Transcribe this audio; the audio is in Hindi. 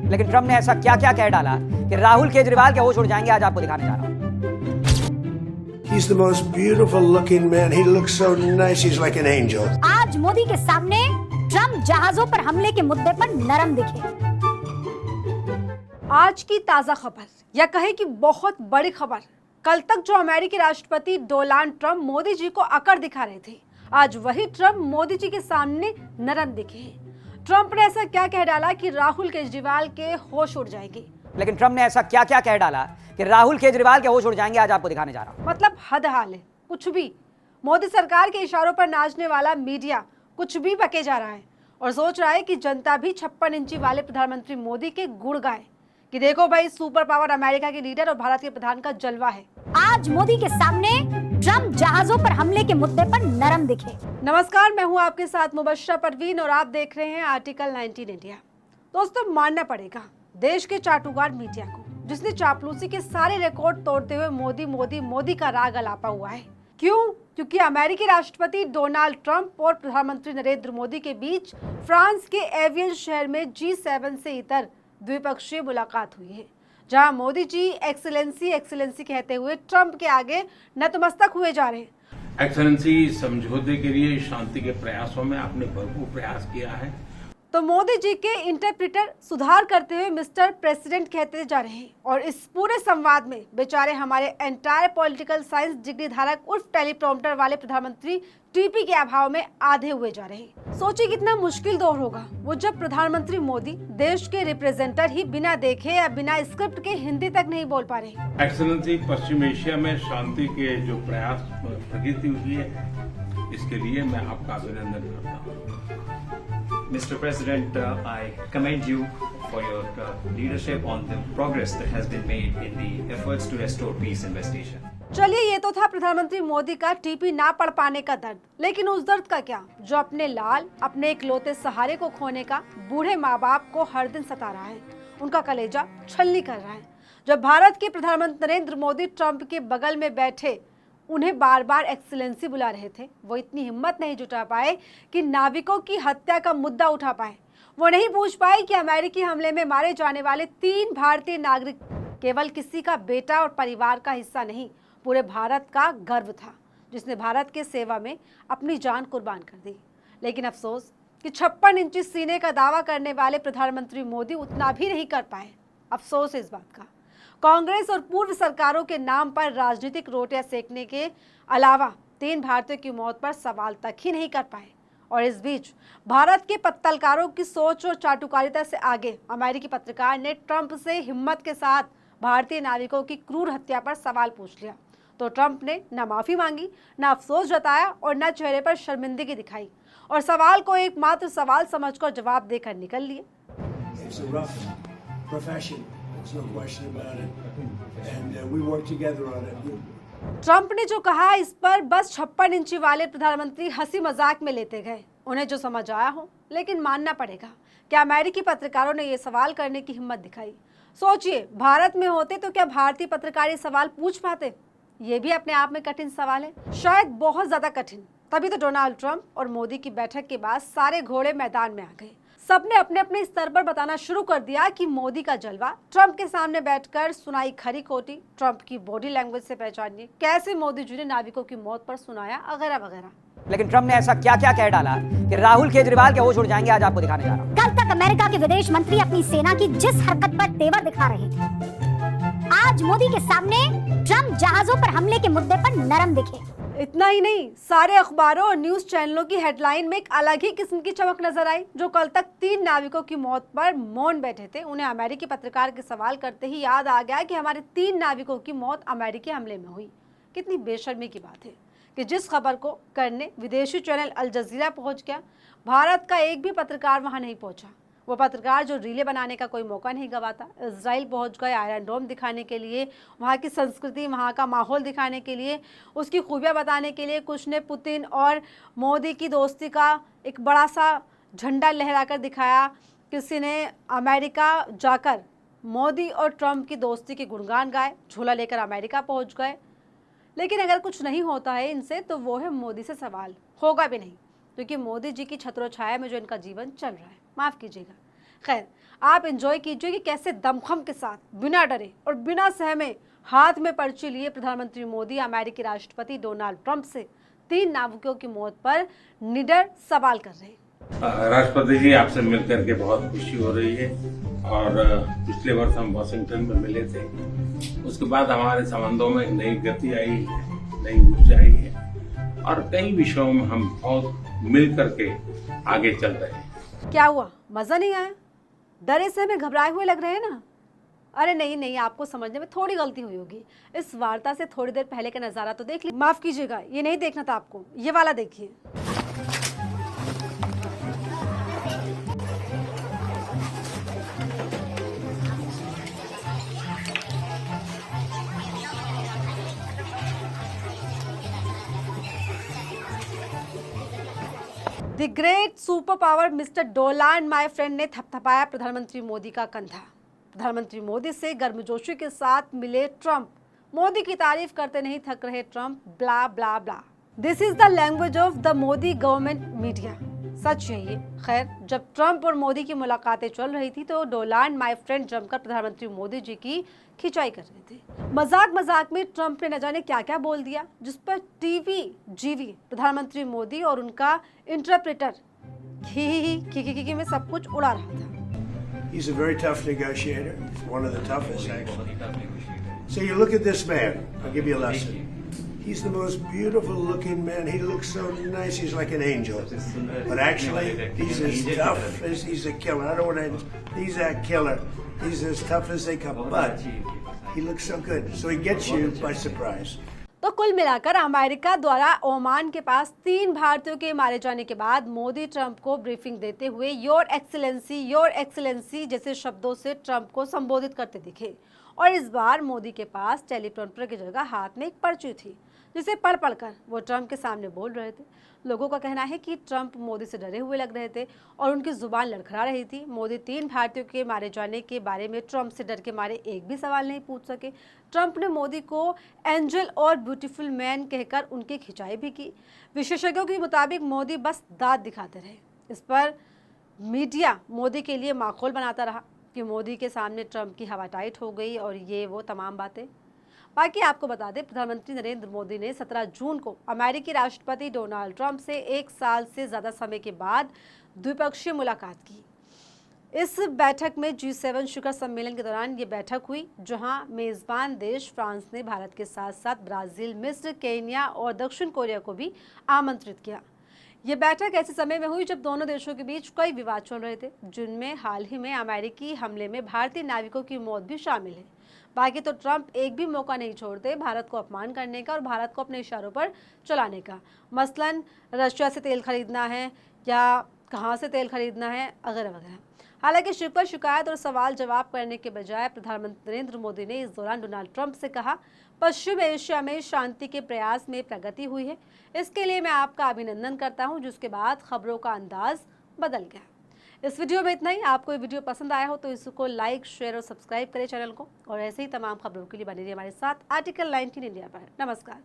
लेकिन ट्रम्प ने ऐसा क्या क्या कह डाला कि राहुल केजरीवाल के होश उड़ जाएंगे। आज आपको दिखाने जा रहा हूं। He's the most beautiful looking man. He looks so nice. He's like an angel. आज मोदी के सामने ट्रम्प जहाजों पर हमले के मुद्दे पर नरम दिखे। आज की ताजा खबर या कहे कि बहुत बड़ी खबर, कल तक जो अमेरिकी राष्ट्रपति डोनाल्ड ट्रम्प मोदी जी को अकड़ दिखा रहे थे, आज वही ट्रम्प मोदी जी के सामने नरम दिखे हैं। ट्रम्प ने ऐसा क्या कह डाला कि राहुल केजरीवाल के होश उड़ जाएंगे। लेकिन ट्रम्प ने ऐसा क्या क्या कह डाला कि राहुल केजरीवाल के होश उड़ जाएंगे। आज आपको दिखाने जा रहा हूं। मतलब हद हाल है, कुछ भी। मोदी सरकार के इशारों पर नाचने वाला मीडिया कुछ भी बके जा रहा है और सोच रहा है कि जनता भी 56 इंची वाले प्रधानमंत्री मोदी के गुण गाए कि देखो भाई, सुपर पावर अमेरिका के लीडर और भारत के प्रधान का जलवा है। आज मोदी के सामने ट्रम्प जहाजों पर हमले के मुद्दे पर नरम दिखे। नमस्कार, मैं हूं आपके साथ मुबश्शरा परवीन और आप देख रहे हैं आर्टिकल 19 इंडिया। दोस्तों, मानना पड़ेगा देश के चाटुकार मीडिया को, जिसने चापलूसी के सारे रिकॉर्ड तोड़ते हुए मोदी मोदी मोदी का राग अलापा हुआ है। क्यों? क्योंकि अमेरिकी राष्ट्रपति डोनाल्ड ट्रंप और प्रधानमंत्री नरेंद्र मोदी के बीच फ्रांस के एवियन शहर में G7 से इतर द्विपक्षीय मुलाकात हुई है, जहां मोदी जी एक्सीलेंसी एक्सीलेंसी कहते हुए ट्रंप के आगे नतमस्तक हुए जा रहे हैं। एक्सीलेंसी, समझौते के लिए शांति के प्रयासों में आपने भरपूर प्रयास किया है। तो मोदी जी के इंटरप्रेटर सुधार करते हुए मिस्टर प्रेसिडेंट कहते जा रहे हैं और इस पूरे संवाद में बेचारे हमारे एंटायर पॉलिटिकल साइंस डिग्री धारक उर्फ टेलीप्रॉम्प्टर वाले प्रधानमंत्री टीपी के अभाव में आधे हुए जा रहे हैं। सोचिए कितना मुश्किल दौर होगा वो जब प्रधानमंत्री मोदी देश के रिप्रेजेंटर ही बिना देखे या बिना स्क्रिप्ट के हिंदी तक नहीं बोल पा रहे। एक्सीलेंसी, पश्चिम एशिया में शांति के जो प्रयास प्रगति हुई है, इसके लिए मैं आपका अभिनंदन करता हूँ। Mr. President, I commend you for your leadership on the progress that has been made in the efforts to restore peace in West Asia. चलिए, ये तो था प्रधानमंत्री मोदी का टीपी ना पढ़ पाने का दर्द, लेकिन उस दर्द का क्या जो अपने लाल, अपने इकलौते सहारे को खोने का बूढ़े माँ बाप को हर दिन सता रहा है, उनका कलेजा छलनी कर रहा है। जब भारत के प्रधानमंत्री नरेंद्र मोदी ट्रंप के बगल में बैठे उन्हें बार बार एक्सीलेंसी बुला रहे थे, वो इतनी हिम्मत नहीं जुटा पाए कि नाविकों की हत्या का मुद्दा उठा पाए। वो नहीं पूछ पाए कि अमेरिकी हमले में मारे जाने वाले 3 भारतीय नागरिक केवल किसी का बेटा और परिवार का हिस्सा नहीं, पूरे भारत का गर्व था, जिसने भारत के सेवा में अपनी जान कुर्बान कर दी। लेकिन अफसोस कि 56 इंची सीने का दावा करने वाले प्रधानमंत्री मोदी उतना भी नहीं कर पाए। अफसोस इस बात का, कांग्रेस और पूर्व सरकारों के नाम पर राजनीतिक रोटियां सेकने के अलावा 3 भारतीयों की मौत पर सवाल तक ही नहीं कर पाए। और इस बीच भारत के पत्रकारों की सोच और चाटुकारिता से आगे अमेरिकी पत्रकार ने ट्रंप से हिम्मत के साथ भारतीय नाविकों की क्रूर हत्या पर सवाल पूछ लिया। तो ट्रंप ने न माफी मांगी, न अफसोस जताया और न चेहरे पर शर्मिंदगी दिखाई और सवाल को एकमात्र सवाल समझकर जवाब देकर निकल लिए। There's no question about it. And we work together on it. Trump ने जो कहा, इस पर बस 56 इंची वाले प्रधानमंत्री हंसी मजाक में लेते गए, उन्हें जो समझ आया हो। लेकिन मानना पड़ेगा कि अमेरिकी पत्रकारों ने ये सवाल करने की हिम्मत दिखाई। सोचिए, भारत में होते तो क्या भारतीय पत्रकार ये सवाल पूछ पाते? ये भी अपने आप में कठिन सवाल है, शायद बहुत ज्यादा कठिन। तभी तो डोनाल्ड ट्रंप और मोदी की बैठक के बाद सारे घोड़े मैदान में आ गए। सबने अपने अपने स्तर पर बताना शुरू कर दिया कि मोदी का जलवा। ट्रंप के सामने बैठकर सुनाई खरी खोटी, ट्रंप की बॉडी लैंग्वेज से पहचानिए कैसे मोदी जी ने नाविकों की मौत पर सुनाया, वगैरह वगैरह। लेकिन ट्रम्प ने ऐसा क्या क्या कह डाला कि राहुल केजरीवाल के होश उड़ जाएंगे। आज आपको दिखाने जा रहा हूं। कल तक अमेरिका के विदेश मंत्री अपनी सेना की जिस हरकत पर तेवर दिखा रहे थे, आज मोदी के सामने ट्रम्प जहाजों पर हमले के मुद्दे पर नरम दिखे। इतना ही नहीं, सारे अखबारों और न्यूज चैनलों की हेडलाइन में एक अलग ही किस्म की चमक नजर आई। जो कल तक 3 नाविकों की मौत पर मौन बैठे थे, उन्हें अमेरिकी पत्रकार के सवाल करते ही याद आ गया कि हमारे 3 नाविकों की मौत अमेरिकी हमले में हुई। कितनी बेशर्मी की बात है कि जिस खबर को करने विदेशी चैनल अल जजीरा पहुंच गया, भारत का एक भी पत्रकार वहां नहीं पहुंचा। वो पत्रकार जो रीले बनाने का कोई मौका नहीं गवाता, इजराइल पहुंच गए आयरन डोम दिखाने के लिए, वहाँ की संस्कृति, वहाँ का माहौल दिखाने के लिए, उसकी खूबियाँ बताने के लिए। कुछ ने पुतिन और मोदी की दोस्ती का एक बड़ा सा झंडा लहराकर दिखाया, किसी ने अमेरिका जाकर मोदी और ट्रंप की दोस्ती के गुणगान गाए, झोला लेकर अमेरिका पहुँच गए। लेकिन अगर कुछ नहीं होता है इनसे, तो वो है मोदी से सवाल। होगा भी नहीं, क्योंकि मोदी जी की छत्रोछाया में जो इनका जीवन चल रहा है, माफ़ कीजिएगा, खैर, आप एंजॉय कीजिए कि कैसे दमखम के साथ, बिना डरे और बिना सहमे, हाथ में पर्ची लिए प्रधानमंत्री मोदी अमेरिकी राष्ट्रपति डोनाल्ड ट्रंप से 3 नाविकों की मौत पर निडर सवाल कर रहे हैं। राष्ट्रपति जी, आपसे मिलकर के बहुत खुशी हो रही है और पिछले वर्ष हम वाशिंगटन में मिले थे। उसके बाद हमारे संबंधों में नई गति आई है, नई ऊर्जा आई है और कई विषयों में हम बहुत मिल करके आगे चल रहे हैं। क्या हुआ, मजा नहीं आया? डरे से हमें घबराए हुए लग रहे हैं ना? अरे नहीं, आपको समझने में थोड़ी गलती हुई होगी। इस वार्ता से थोड़ी देर पहले का नजारा तो देख ली। माफ कीजिएगा, ये नहीं देखना था आपको, ये वाला देखिए। The great super power mister Donald my friend ने थपथपाया प्रधानमंत्री मोदी का कंधा। प्रधानमंत्री मोदी से गर्मजोशी के साथ मिले ट्रंप। मोदी की तारीफ करते नहीं थक रहे Trump, blah blah blah. This is the language of the Modi government media. सच यही है। खैर, जब ट्रंप और मोदी की मुलाकातें चल रही थी तो डोनाल्ड माय फ्रेंड जमकर प्रधानमंत्री मोदी जी की खिंचाई कर रहे थे। मजाक में ट्रंप ने न जाने क्या क्या बोल दिया, जिस पर टीवी जीवी प्रधानमंत्री मोदी और उनका इंटरप्रेटर खी में सब कुछ उड़ा रहा था। He's a very tough negotiator. He's one of the toughest, actually. So you look at this man. I'll give you a lesson. He's the most beautiful looking man. He looks so nice. He's like an angel. But actually, he's as tough as he's a killer. I don't want to. He's a killer. He's as tough as they come. But he looks so good. So he gets you by surprise. तो कुल मिलाकर अमेरिका द्वारा ओमान के पास 3 भारतीयों के मारे जाने के बाद मोदी ट्रंप को ब्रीफिंग देते हुए योर एक्सीलेंसी जैसे शब्दों से ट्रंप को संबोधित करते दिखे। और इस बार मोदी के पास टेलीप्रॉम्प्टर की जगह हाथ में एक पर्ची थी, जिसे पढ़ कर वो ट्रंप के सामने बोल रहे थे। लोगों का कहना है कि ट्रंप मोदी से डरे हुए लग रहे थे और उनकी जुबान लड़खड़ा रही थी। मोदी 3 भारतीयों के मारे जाने के बारे में ट्रंप से डर के मारे एक भी सवाल नहीं पूछ सके। ट्रंप ने मोदी को एंजल और ब्यूटीफुल मैन कहकर उनकी खिंचाई भी की। विशेषज्ञों के मुताबिक मोदी बस दांत दिखाते रहे। इस पर मीडिया मोदी के लिए माखौल बनाता रहा कि मोदी के सामने ट्रंप की हवा टाइट हो गई और ये वो तमाम बातें। बाकी आपको बता दें, प्रधानमंत्री नरेंद्र मोदी ने 17 जून को अमेरिकी राष्ट्रपति डोनाल्ड ट्रंप से 1 साल से ज़्यादा समय के बाद द्विपक्षीय मुलाकात की। इस बैठक में G7 शिखर सम्मेलन के दौरान ये बैठक हुई, जहां मेज़बान देश फ्रांस ने भारत के साथ साथ ब्राज़ील, मिस्र, केन्या और दक्षिण कोरिया को भी आमंत्रित किया। ये बैठक ऐसे समय में हुई जब दोनों देशों के बीच कई विवाद चल रहे थे, जिनमें हाल ही में अमेरिकी हमले में भारतीय नाविकों की मौत भी शामिल है। बाकी तो ट्रंप एक भी मौका नहीं छोड़ते भारत को अपमान करने का और भारत को अपने इशारों पर चलाने का। मसलन रशिया से तेल खरीदना है या कहाँ से तेल खरीदना है वगैरह वगैरह। हालांकि शिकायत और सवाल जवाब करने के बजाय प्रधानमंत्री नरेंद्र मोदी ने इस दौरान डोनाल्ड ट्रंप से कहा, पश्चिम एशिया में शांति के प्रयास में प्रगति हुई है, इसके लिए मैं आपका अभिनंदन करता हूं। जिसके बाद खबरों का अंदाज बदल गया। इस वीडियो में इतना ही। आपको ये वीडियो पसंद आया हो तो इसको लाइक, शेयर और सब्सक्राइब करें चैनल को, और ऐसे ही तमाम खबरों के लिए बने रहिए हमारे साथ आर्टिकल 19 इंडिया पर। नमस्कार।